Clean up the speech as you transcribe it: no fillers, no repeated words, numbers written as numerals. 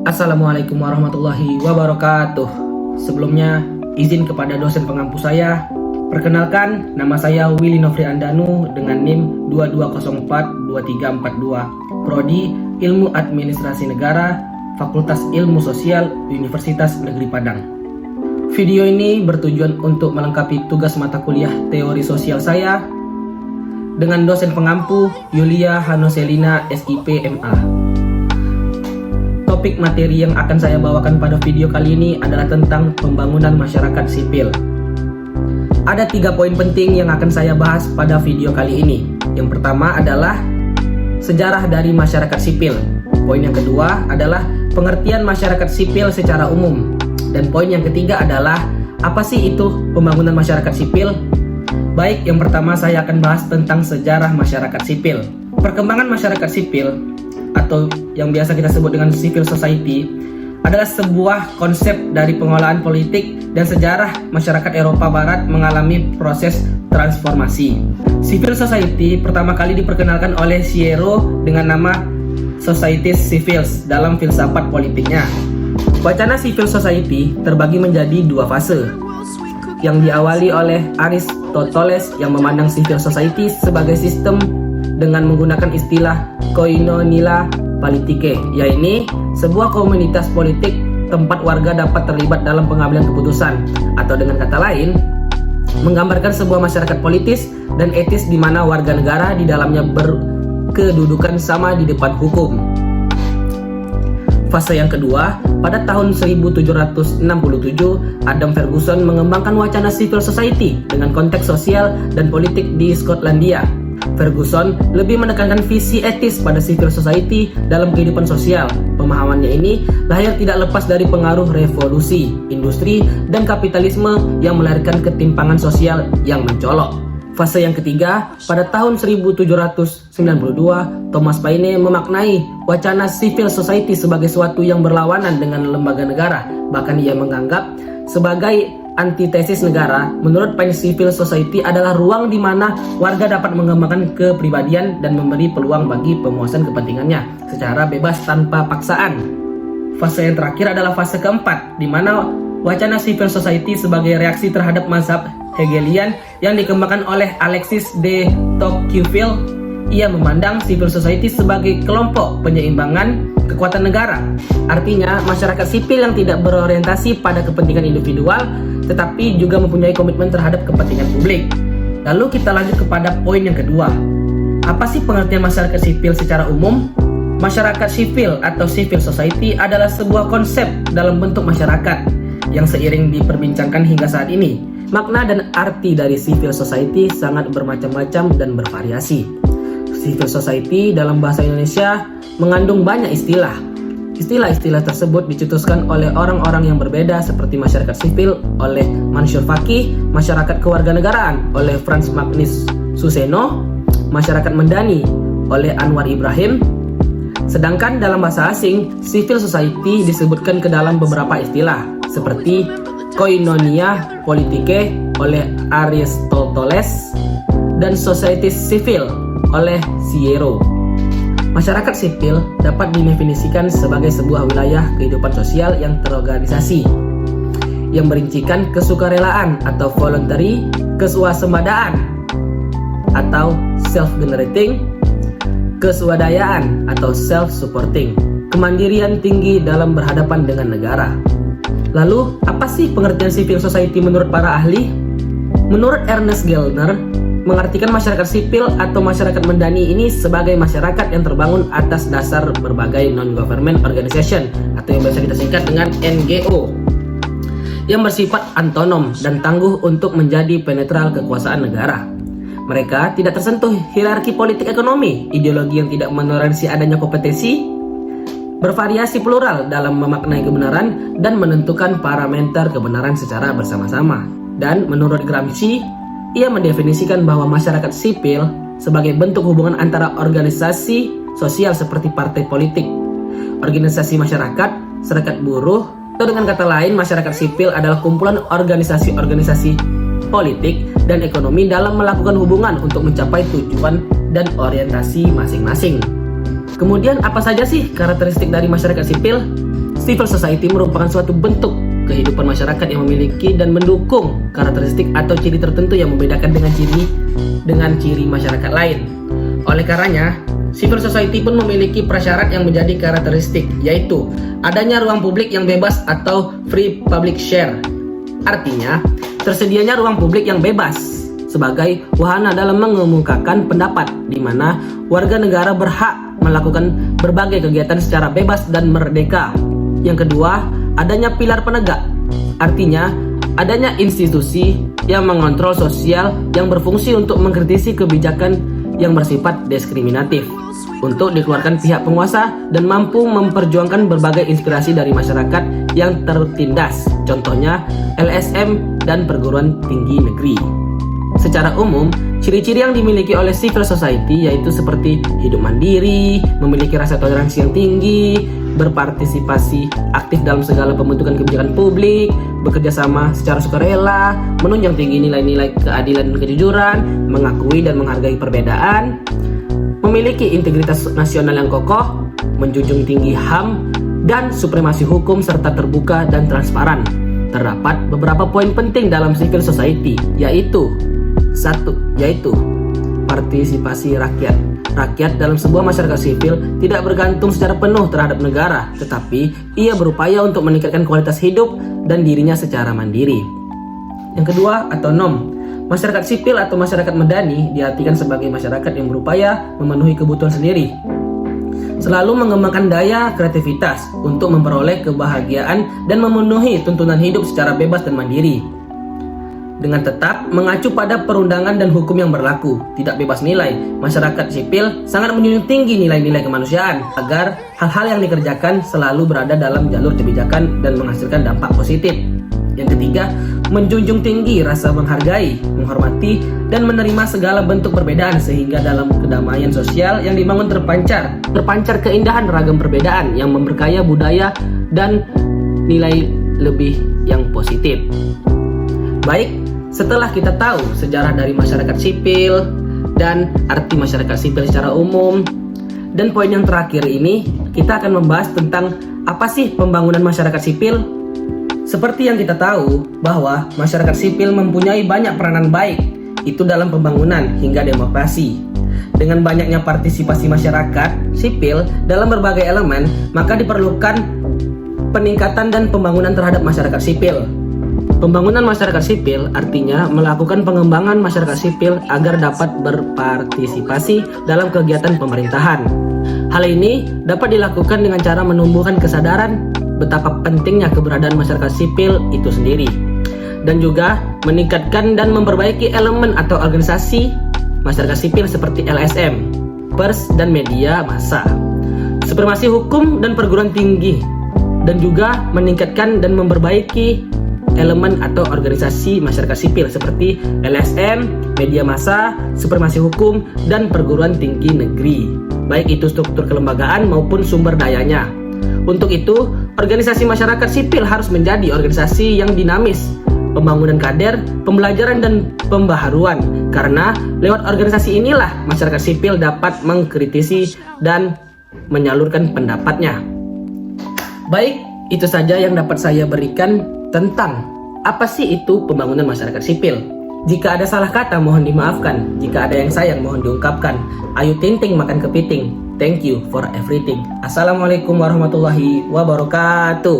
Assalamualaikum warahmatullahi wabarakatuh. Sebelumnya, izin kepada dosen pengampu saya. Perkenalkan, nama saya Willy Nofri Andanu dengan NIM 22042342, Prodi Ilmu Administrasi Negara, Fakultas Ilmu Sosial, Universitas Negeri Padang. Video ini bertujuan untuk melengkapi tugas mata kuliah teori sosial saya dengan dosen pengampu Yulia Hanoselina SIP MA. Topik materi yang akan saya bawakan pada video kali ini adalah tentang pembangunan masyarakat sipil. Ada 3 poin penting yang akan saya bahas pada video kali ini. Yang pertama adalah sejarah dari masyarakat sipil. Poin yang kedua adalah pengertian masyarakat sipil secara umum. Dan poin yang ketiga adalah apa sih itu pembangunan masyarakat sipil? Baik, yang pertama saya akan bahas tentang sejarah masyarakat sipil. Perkembangan masyarakat sipil atau yang biasa kita sebut dengan civil society adalah sebuah konsep dari pengolahan politik dan sejarah masyarakat Eropa Barat mengalami proses transformasi. Civil society pertama kali diperkenalkan oleh Siero dengan nama Societies Civils dalam filsafat politiknya. Wacana civil society terbagi menjadi 2 fase, yang diawali oleh Aristoteles yang memandang civil society sebagai sistem dengan menggunakan istilah koinonia politike, yaitu sebuah komunitas politik tempat warga dapat terlibat dalam pengambilan keputusan, atau dengan kata lain, menggambarkan sebuah masyarakat politis dan etis di mana warga negara di dalamnya berkedudukan sama di depan hukum. Fase yang kedua, pada tahun 1767, Adam Ferguson mengembangkan wacana civil society dengan konteks sosial dan politik di Skotlandia. Ferguson lebih menekankan visi etis pada civil society dalam kehidupan sosial. Pemahamannya ini lahir tidak lepas dari pengaruh revolusi, industri, dan kapitalisme yang melahirkan ketimpangan sosial yang mencolok. Fase yang ketiga, pada tahun 1792, Thomas Paine memaknai wacana civil society sebagai suatu yang berlawanan dengan lembaga negara. Bahkan ia menganggap sebagai antitesis negara. Menurut Paine, civil society adalah ruang di mana warga dapat mengembangkan kepribadian dan memberi peluang bagi pemuasan kepentingannya secara bebas tanpa paksaan. Fase yang terakhir adalah fase keempat, di mana wacana civil society sebagai reaksi terhadap mazhab Hegelian yang dikembangkan oleh Alexis de Tocqueville. Ia memandang civil society sebagai kelompok penyeimbangan kekuatan negara. Artinya, masyarakat sipil yang tidak berorientasi pada kepentingan individual, tetapi juga mempunyai komitmen terhadap kepentingan publik. Lalu kita lanjut kepada poin yang kedua. Apa sih pengertian masyarakat sipil secara umum? Masyarakat sipil atau civil society adalah sebuah konsep dalam bentuk masyarakat yang seiring diperbincangkan hingga saat ini. Makna dan arti dari civil society sangat bermacam-macam dan bervariasi. Civil society dalam bahasa Indonesia mengandung banyak istilah. Istilah-istilah tersebut dicetuskan oleh orang-orang yang berbeda seperti masyarakat sipil oleh Mansur Faki, masyarakat kewarganegaraan oleh Frans Magnus Suseno, masyarakat Mendani oleh Anwar Ibrahim. Sedangkan dalam bahasa asing, civil society disebutkan ke dalam beberapa istilah seperti koinonia politike oleh Aristoteles dan societies civil oleh Siero. Masyarakat sipil dapat didefinisikan sebagai sebuah wilayah kehidupan sosial yang terorganisasi, yang merincikan kesukarelaan atau voluntary, keswasembadaan atau self-generating, keswadayaan atau self-supporting, kemandirian tinggi dalam berhadapan dengan negara. Lalu, apa sih pengertian civil society menurut para ahli? Menurut Ernest Gellner, mengartikan masyarakat sipil atau masyarakat Mendani ini sebagai masyarakat yang terbangun atas dasar berbagai non-government organization atau yang biasa kita singkat dengan NGO, yang bersifat autonom dan tangguh untuk menjadi penetral kekuasaan negara. Mereka tidak tersentuh hierarki politik ekonomi, ideologi yang tidak menoleransi adanya kompetensi, bervariasi plural dalam memaknai kebenaran dan menentukan parameter kebenaran secara bersama-sama. Dan menurut Gramsci, ia mendefinisikan bahwa masyarakat sipil sebagai bentuk hubungan antara organisasi sosial seperti partai politik, organisasi masyarakat, serikat buruh, atau dengan kata lain, masyarakat sipil adalah kumpulan organisasi-organisasi politik dan ekonomi dalam melakukan hubungan untuk mencapai tujuan dan orientasi masing-masing. Kemudian apa saja sih karakteristik dari masyarakat sipil? civil society merupakan suatu bentuk kehidupan masyarakat yang memiliki dan mendukung karakteristik atau ciri tertentu yang membedakan dengan ciri masyarakat lain. Oleh karenanya, civil society pun memiliki prasyarat yang menjadi karakteristik, yaitu adanya ruang publik yang bebas atau free public share. Artinya, tersedianya ruang publik yang bebas sebagai wahana dalam mengemukakan pendapat, di mana warga negara berhak melakukan berbagai kegiatan secara bebas dan merdeka. Yang kedua, adanya pilar penegak. Artinya, adanya institusi yang mengontrol sosial yang berfungsi untuk mengkritisi kebijakan yang bersifat diskriminatif, untuk dikeluarkan pihak penguasa dan mampu memperjuangkan berbagai inspirasi dari masyarakat yang tertindas. Contohnya LSM dan perguruan tinggi negeri. Secara umum, ciri-ciri yang dimiliki oleh civil society yaitu seperti hidup mandiri, memiliki rasa toleransi yang tinggi, berpartisipasi aktif dalam segala pembentukan kebijakan publik, bekerja sama secara sukarela, menunjang tinggi nilai-nilai keadilan dan kejujuran, mengakui dan menghargai perbedaan, memiliki integritas nasional yang kokoh, menjunjung tinggi HAM dan supremasi hukum serta terbuka dan transparan. Terdapat beberapa poin penting dalam civil society, yaitu partisipasi rakyat. Rakyat dalam sebuah masyarakat sipil tidak bergantung secara penuh terhadap negara, tetapi ia berupaya untuk meningkatkan kualitas hidup dan dirinya secara mandiri. Yang kedua, otonom. Masyarakat sipil atau masyarakat medani diartikan sebagai masyarakat yang berupaya memenuhi kebutuhan sendiri, selalu mengembangkan daya kreativitas untuk memperoleh kebahagiaan dan memenuhi tuntunan hidup secara bebas dan mandiri, dengan tetap mengacu pada perundangan dan hukum yang berlaku, tidak bebas nilai. Masyarakat sipil sangat menjunjung tinggi nilai-nilai kemanusiaan agar hal-hal yang dikerjakan selalu berada dalam jalur kebijakan dan menghasilkan dampak positif. Yang ketiga, menjunjung tinggi rasa menghargai, menghormati, dan menerima segala bentuk perbedaan sehingga dalam kedamaian sosial yang dibangun terpancar keindahan ragam perbedaan yang memberkaya budaya dan nilai lebih yang positif. Baik, setelah kita tahu sejarah dari masyarakat sipil dan arti masyarakat sipil secara umum, dan poin yang terakhir ini, kita akan membahas tentang apa sih pembangunan masyarakat sipil. Seperti yang kita tahu bahwa masyarakat sipil mempunyai banyak peranan baik, itu dalam pembangunan hingga demokrasi. Dengan banyaknya partisipasi masyarakat sipil dalam berbagai elemen, maka diperlukan peningkatan dan pembangunan terhadap masyarakat sipil. Pembangunan masyarakat sipil artinya melakukan pengembangan masyarakat sipil agar dapat berpartisipasi dalam kegiatan pemerintahan. Hal ini dapat dilakukan dengan cara menumbuhkan kesadaran betapa pentingnya keberadaan masyarakat sipil itu sendiri, dan juga meningkatkan dan memperbaiki elemen atau organisasi masyarakat sipil seperti LSM, pers dan media massa, supremasi hukum dan perguruan tinggi, dan juga meningkatkan dan memperbaiki elemen atau organisasi masyarakat sipil seperti LSM, media massa, supremasi hukum, dan perguruan tinggi negeri, baik itu struktur kelembagaan maupun sumber dayanya. Untuk itu, organisasi masyarakat sipil harus menjadi organisasi yang dinamis, pembangunan kader, pembelajaran, dan pembaharuan, karena lewat organisasi inilah masyarakat sipil dapat mengkritisi dan menyalurkan pendapatnya. Baik, itu saja yang dapat saya berikan tentang apa sih itu pembangunan masyarakat sipil. Jika ada salah kata mohon dimaafkan, jika ada yang sayang mohon diungkapkan. Ayu tinting makan kepiting. Thank you for everything. Assalamualaikum warahmatullahi wabarakatuh.